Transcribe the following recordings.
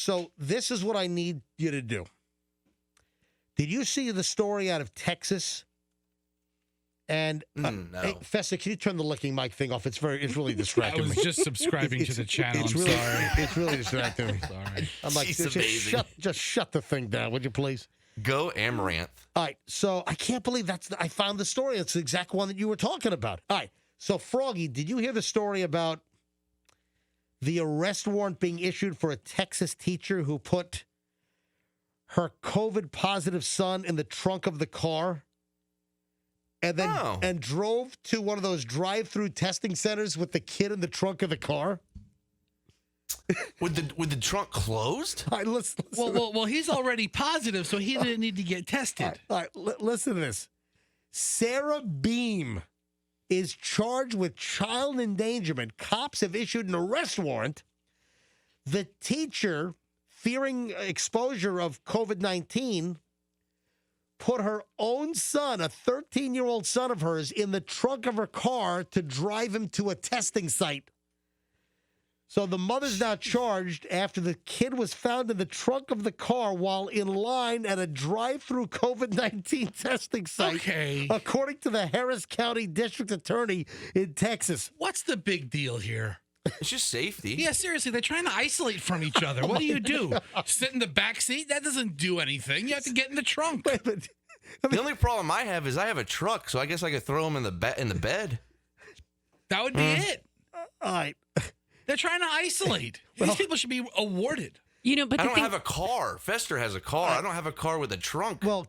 so this is what I need you to do. Did you see the story out of Texas? And No. hey, Festa, can you turn the licking mic thing off? It's really I distracting was me. just subscribing to the channel. I'm really, sorry. It's really distracting me. Sorry. I'm like, She's just amazing. shut the thing down, would you please? Go Amaranth. All right, so I can't believe I found the story. It's the exact one that you were talking about. All right, so Froggy, did you hear the story about the arrest warrant being issued for a Texas teacher who put her COVID-positive son in the trunk of the car and then and drove to one of those drive-through testing centers with the kid in the trunk of the car? With the trunk closed? All right, listen Well, he's already positive, so he didn't need to get tested. All right, listen to this. Sarah Beam is charged with child endangerment. Cops have issued an arrest warrant. The teacher, fearing exposure of COVID-19, put her own son, a 13-year-old son of hers, in the trunk of her car to drive him to a testing site. So the mother's now charged after the kid was found in the trunk of the car while in line at a drive-through COVID-19 testing site. Okay. According to the Harris County District Attorney in Texas. What's the big deal here? It's just safety. Yeah, seriously, they're trying to isolate from each other. What do you do? Sit in the back seat? That doesn't do anything. You have to get in the trunk. Wait, but, The only problem I have is I have a truck, so I guess I could throw him in the bed. That would be it. all right. They're trying to isolate. These people should be awarded. You know, but I the don't thing, have a car. Fester has a car. I don't have a car with a trunk. Well,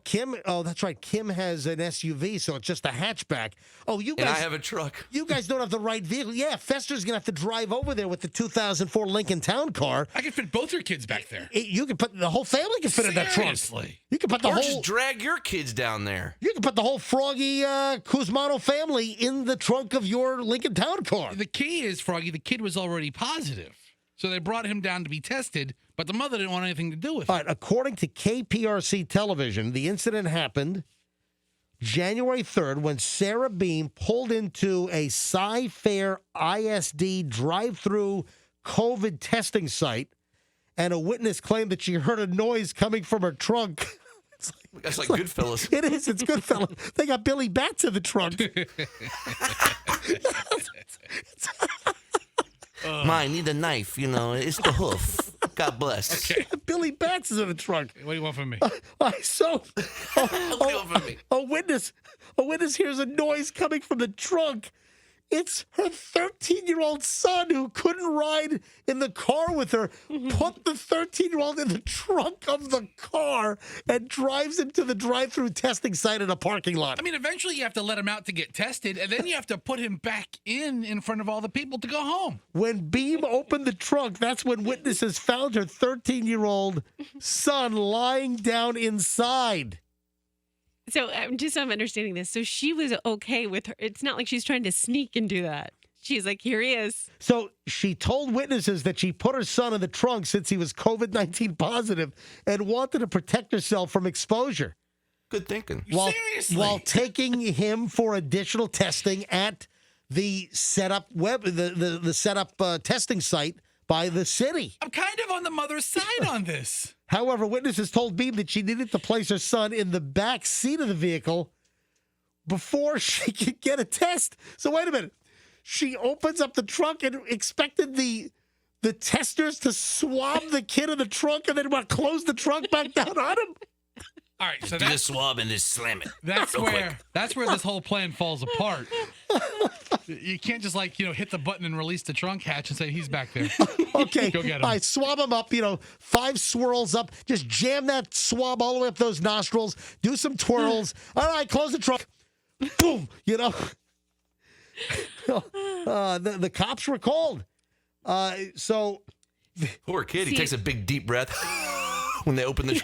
that's right. Kim has an SUV, so it's just a hatchback. Oh, you guys. And I have a truck. You guys don't have the right vehicle. Yeah, Fester's going to have to drive over there with the 2004 Lincoln Town Car. I can fit both your kids back there. You can put the whole family can fit in that trunk. Seriously. You can put the Or whole. just drag your kids down there. You can put the whole Froggy Kuzmano family in the trunk of your Lincoln Town car. The key is, Froggy, the kid was already positive. So they brought him down to be tested, but the mother didn't want anything to do with it. All right, according to KPRC television, the incident happened January 3rd when Sarah Beam pulled into a Cy-Fair ISD drive-through COVID testing site, and a witness claimed that she heard a noise coming from her trunk. That's like Goodfellas. It is. It's Goodfellas. They got Billy Bats in the trunk. I need a knife, it's the hoof. God bless. Okay. Billy Bats is in the trunk. What do you want from me? So, a witness hears a noise coming from the trunk. It's her 13-year-old son who couldn't ride in the car with her, put the 13-year-old in the trunk of the car and drives him to the drive-through testing site in a parking lot. I mean, eventually you have to let him out to get tested, and then you have to put him back in front of all the people to go home. When Beam opened the trunk, that's when witnesses found her 13-year-old son lying down inside. so just so I'm understanding this. So she was okay with her. It's not like she's trying to sneak and do that. She's like, here he is. So she told witnesses that she put her son in the trunk since he was COVID-19 positive and wanted to protect herself from exposure. Good thinking. Seriously? While taking him for additional testing at the setup testing site by the city. I'm kind of on the mother's side on this. However, witnesses told Beam that she needed to place her son in the back seat of the vehicle before she could get a test. So wait a minute. She opens up the trunk and expected the testers to swab the kid in the trunk and then close the trunk back down on him. All right, so Do the swab and just slam it. that's Real where quick. that's where this whole plan falls apart. You can't just hit the button and release the trunk hatch and say he's back there. Okay. Go get him. All right, swab him up, 5 swirls up. Just jam that swab all the way up those nostrils. Do some twirls. All right, close the trunk. Boom, the cops were called. So Poor kid. He See- takes a big, deep breath when they open the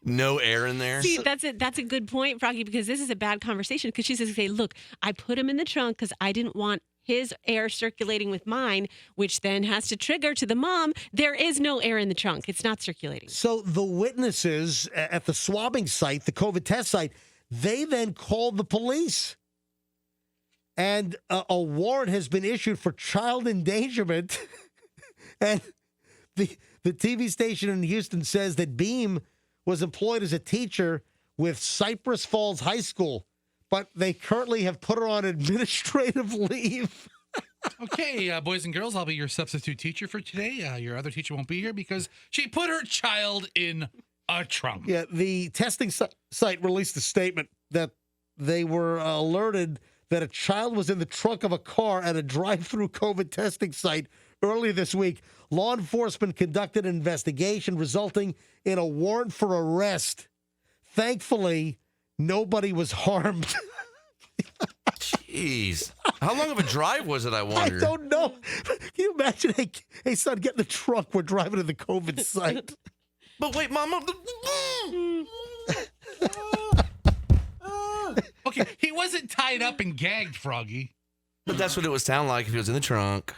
no air in there. See, that's a good point, Froggy, because this is a bad conversation. Because she's going to say, look, I put him in the trunk because I didn't want his air circulating with mine, which then has to trigger to the mom. There is no air in the trunk. It's not circulating. So the witnesses at the swabbing site, the COVID test site, they then called the police. And a warrant has been issued for child endangerment. And The TV station in Houston says that Beam was employed as a teacher with Cypress Falls High School, but they currently have put her on administrative leave. Okay, boys and girls, I'll be your substitute teacher for today. Your other teacher won't be here because she put her child in a trunk. Yeah, the testing site released a statement that they were alerted that a child was in the trunk of a car at a drive-through COVID testing site earlier this week. Law enforcement conducted an investigation resulting in a warrant for arrest. Thankfully, nobody was harmed. Jeez. How long of a drive was it, I I wonder? don't know. Can you imagine, hey, son, get in the trunk. We're driving to the COVID site. But wait, Mama. Okay, he wasn't tied up and gagged, Froggy. But that's what it would sound like if he was in the trunk.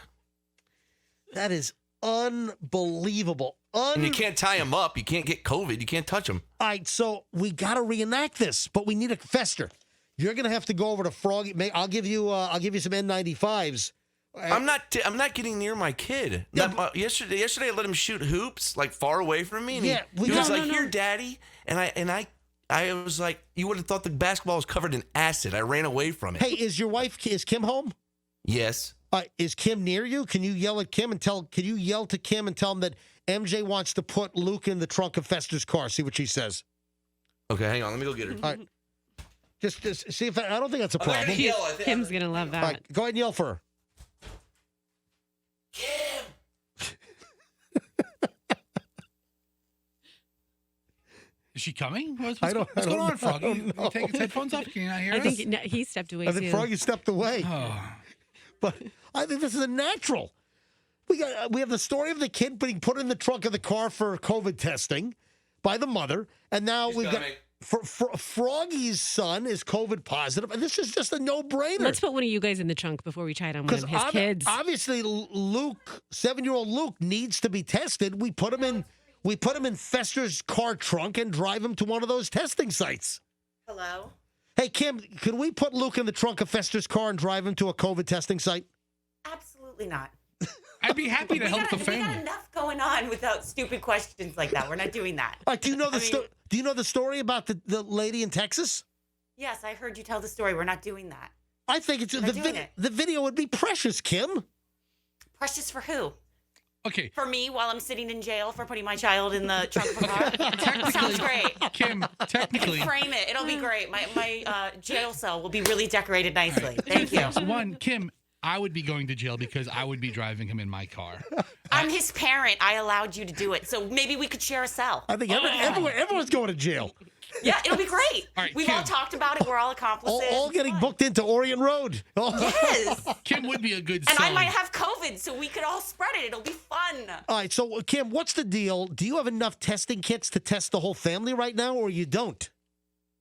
That is unbelievable. And you can't tie him up. You can't get COVID. You can't touch him. All right, so we got to reenact this, but we need a Fester. You're going to have to go over to Froggy. I'll give you some N95s. I'm not getting near my kid. Yeah, Yesterday I let him shoot hoops like far away from me. And Yeah, he was like, "Here, Daddy," and I was like, you would have thought the basketball was covered in acid. I ran away from it. Hey, is Kim home? Yes. Is Kim near you? Can you yell at Kim and can you yell to Kim and tell him that MJ wants to put Luke in the trunk of Fester's car? See what she says. Okay, hang on. Let me go get her. All right. Just see if I don't think that's a problem. Kim's going to love that. All right, go ahead and yell for her. Kim. Is she coming? What's I going don't on, know. Froggy? I don't know. Take his headphones off. Can you not hear I us? think he stepped away I think too. Froggy stepped away. Oh. But I think this is a natural. We have the story of the kid being put in the trunk of the car for COVID testing by the mother, and now we've got Froggy's son is COVID positive, and this is just a no-brainer. Let's put one of you guys in the trunk before we try it on one of his kids. Obviously, Luke, 7-year-old Luke, needs to be tested. We put him in Fester's car trunk and drive him to one of those testing sites. Hello? Hey, Kim, could we put Luke in the trunk of Fester's car and drive him to a COVID testing site? Absolutely not. I'd be happy to help the We family. got enough going on without stupid questions like that. We're not doing that. All right, do you know do you know the story about the lady in Texas? Yes, I heard you tell the story. We're not doing that. I think it's We're not doing it. the video would be precious, Kim. Precious for who? Okay, For me while I'm sitting in jail for putting my child in the trunk of a car? Sounds great. Kim, technically. Frame it. It'll be great. My jail cell will be really decorated nicely. Thank you. One, Kim, I would be going to jail because I would be driving him in my car. I'm his parent. I allowed you to do it. So maybe we could share a cell. I think everyone's going to jail. Yeah, it'll be great. All right, We've Kim. all talked about it. We're all accomplices. All getting booked into Orient Road. Yes. Kim would be a good And son. I might have COVID, so we could all spread it. It'll be fun. All right, so Kim, what's the deal? Do you have enough testing kits to test the whole family right now, or you don't?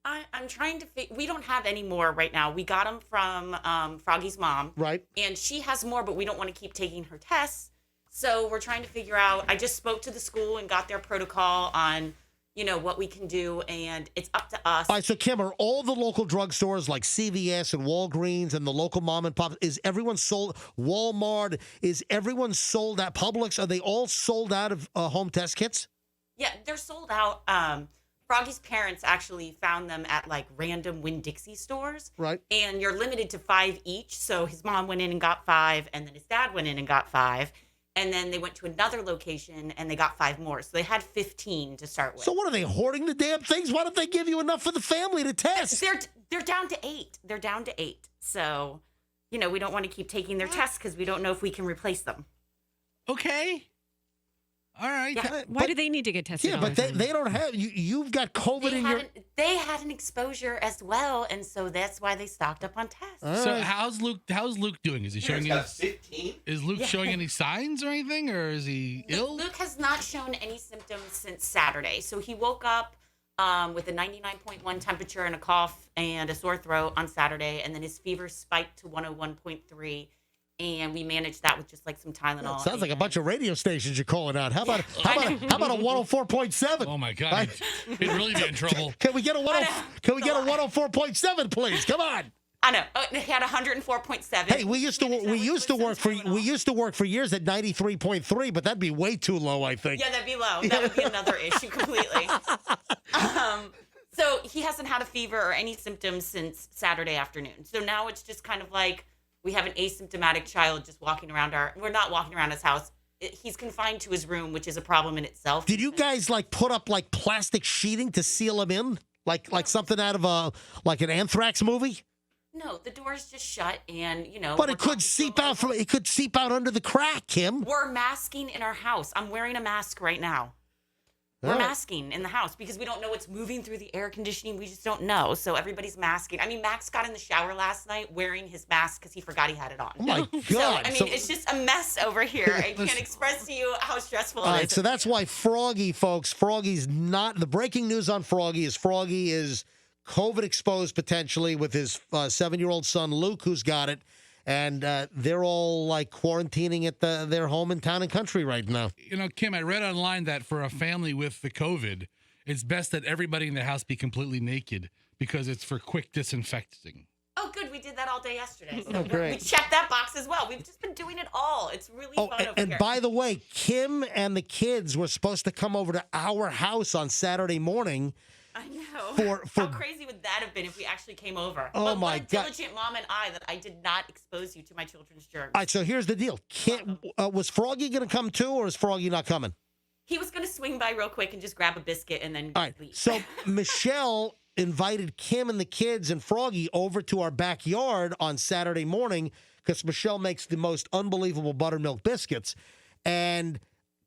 I'm trying to we don't have any more right now. We got them from Froggy's mom. Right. And she has more, but we don't want to keep taking her tests. So we're trying to figure out. I just spoke to the school and got their protocol on, what we can do, and it's up to us. All right, so Kim, are all the local drugstores like CVS and Walgreens and the local mom and pop, is everyone sold? Walmart, is everyone sold at Publix? Are they all sold out of home test kits? Yeah, they're sold out. Froggy's parents actually found them at like random Winn-Dixie stores. Right. And you're limited to 5 each. So his mom went in and got 5, and then his dad went in and got 5. And then they went to another location and they got 5 more. So they had 15 to start with. So what are they, hoarding the damn things? Why don't they give you enough for the family to test? They're down to 8. They're down to 8. So, we don't want to keep taking their tests because we don't know if we can replace them. Okay. All right. Yeah. Why do they need to get tested? Yeah, all but the time? they don't have, you've got COVID in your... They had an exposure as well, and so that's why they stocked up on tests. So right. how's Luke doing? Is he showing any? 15. Is Luke showing any signs or anything, or is he ill? Luke has not shown any symptoms since Saturday. So he woke up with a 99.1 temperature and a cough and a sore throat on Saturday, and then his fever spiked to 101.3. And we managed that with just like some Tylenol. Sounds like a bunch of radio stations you're calling out. How about a 104.7? Oh my God, he'd really be in trouble. Can we get a 104.7, please? Come on. I know. Oh, he had 104.7. Hey, we used to work for years at 93.3, but that'd be way too low, I think. Yeah, that'd be low. That would be another issue completely. So he hasn't had a fever or any symptoms since Saturday afternoon. So now it's just kind of like we have an asymptomatic child just walking around we're not walking around his house. He's confined to his room, which is a problem in itself. Did you guys like put up like plastic sheeting to seal him in? Like something out of an anthrax movie? No, the door's just shut, and But it could seep out under the crack, Kim. We're masking in our house. I'm wearing a mask right now. We're masking in the house because we don't know what's moving through the air conditioning. We just don't know. So everybody's masking. I mean, Max got in the shower last night wearing his mask because he forgot he had it on. Oh my God. So, it's just a mess over here. I can't express to you how stressful it is. All right, so that's why Froggy, folks, Froggy's not. The breaking news on Froggy is COVID exposed potentially with his 7-year-old son, Luke, who's got it. And they're all like quarantining at their home in Town and Country right now. Kim, I read online that for a family with the COVID, it's best that everybody in the house be completely naked because it's for quick disinfecting. Oh, good. We did that all day yesterday. So Oh, great. We checked that box as well. We've just been doing it all. It's really fun over and here. by the way, Kim and the kids were supposed to come over to our house on Saturday morning. I know. How crazy would that have been if we actually came over? Oh, but my what a God. diligent mom and I that I did not expose you to my children's germs. All right, so here's the deal. Was Froggy going to come too, or is Froggy not coming? He was going to swing by real quick and just grab a biscuit and then All right, leave. so Michelle invited Kim and the kids and Froggy over to our backyard on Saturday morning because Michelle makes the most unbelievable buttermilk biscuits. And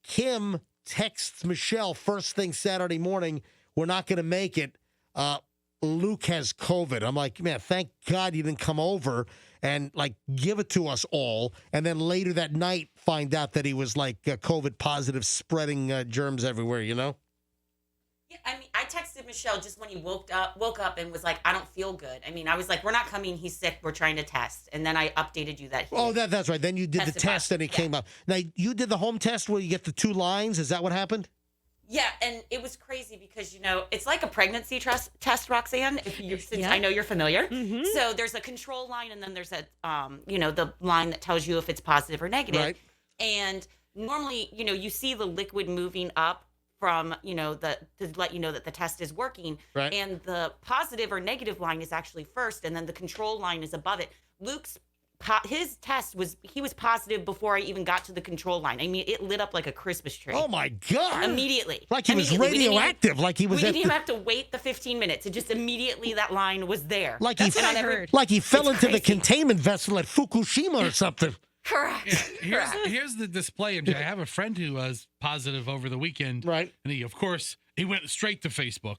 Kim texts Michelle first thing Saturday morning, we're not going to make it. Luke has COVID. I'm like, man, thank God you didn't come over and like give it to us all. And then later that night, find out that he was like COVID positive, spreading germs everywhere, Yeah, I mean, I texted Michelle just when he woke up and was like, I don't feel good. I mean, I was like, we're not coming. He's sick. We're trying to test. And then I updated you that. That's right. Then you did the test and it came up. Now, you did the home test where you get the 2 lines. Is that what happened? Yeah, and it was crazy because, it's like a pregnancy test, Roxanne, since I know you're familiar. Mm-hmm. So there's a control line, and then there's a, the line that tells you if it's positive or negative. Right. And normally, you see the liquid moving up from, to let you know that the test is working. Right. And the positive or negative line is actually first, and then the control line is above it. His test was positive before I even got to the control line. I mean, it lit up like a Christmas tree. Oh my God. Immediately. Like he was radioactive. We didn't even have to wait the 15 minutes. It just immediately that line was there. Like he fell into the containment vessel at Fukushima or something. Correct. Yeah, here's the display, MJ. I have a friend who was positive over the weekend. Right. And he went straight to Facebook.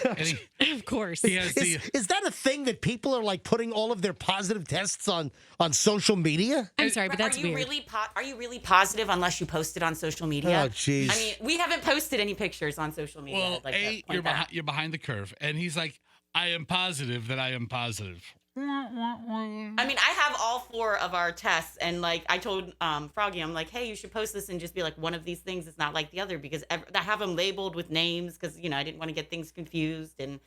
And Of course. he has Is that a thing that people are like putting all of their positive tests on social media? I'm sorry, but that's are you weird. Are you really positive unless you post it on social media? Oh, jeez. I mean, we haven't posted any pictures on social media. Well, you're behind the curve. And he's like, I am positive that I am positive. I mean, I have all 4 of our tests, and like I told Froggy, I'm like, hey, you should post this and just be like, one of these things is not like the other because I have them labeled with names because I didn't want to get things confused, and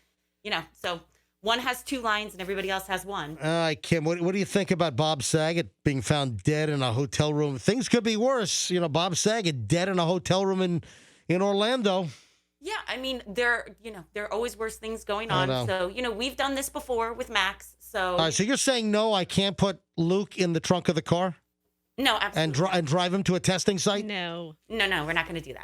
so one has 2 lines and everybody else has 1. All right, Kim, what do you think about Bob Saget being found dead in a hotel room? Things could be worse. Bob Saget dead in a hotel room in Orlando. Yeah, I mean, there are always worse things going on. So, we've done this before with Max. So, all right, so you're saying no, I can't put Luke in the trunk of the car? No, absolutely. And drive him to a testing site? No. No, we're not going to do that.